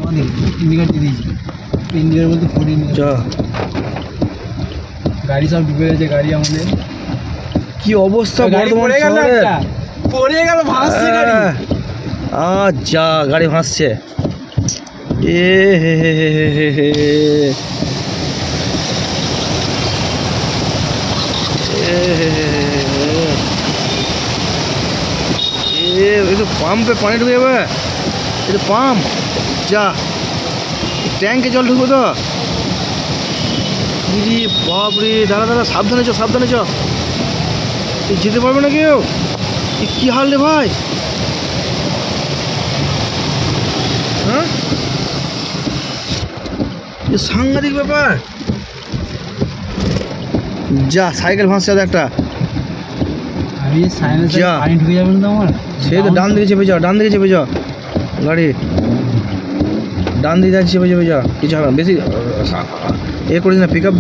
indicator দিয়ে দিয়েছি indicator বলতে ফোন যা গাড়ি সব ডুবে গেছে গাড়ি আমাদের কি অবস্থা গাড়ি বর্ধমান পড়ে গেল শহরে একটা পড়ে গেল ভাসছে গাড়ি যা গাড়ি ভাসছে এ হে হে হে হে হে পাম্পে পানি ঢুকে যাবে এটা পাম্প যা ট্যাঙ্কে জল ঢুকবো তো বাপরে দাঁড়া দাঁড়া সাবধানে চ সাবধানে চ যেতে পারবে না কেউ কি হাল রে ভাই হ্যাঁ সাংঘাতিক ব্যাপার যা সাইকেল ভাসছে একটা যা পানি ঢুকে যাবে না আমার সেই তো ডান দিকে চেপে যাও ডান দিকে চেপে যাও গাড়ি ডান দিকে যাচ্ছে চেপে চেপে যাও কিছু হবে বেশি এ করিস না পিক আপ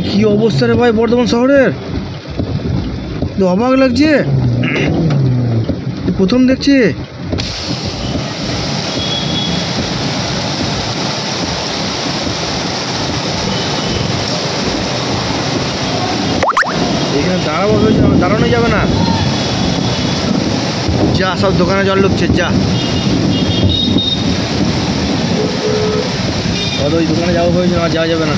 কি অবস্থা রে ভাই বর্ধমান শহরের তো অবাক লাগছে প্রথম দেখছি এখানে দাঁড়ানো যাবে না যা সব দোকানে জল ঢুকছে যা ওই দোকানে যাওয়া হয়েছে না যাওয়া যাবে না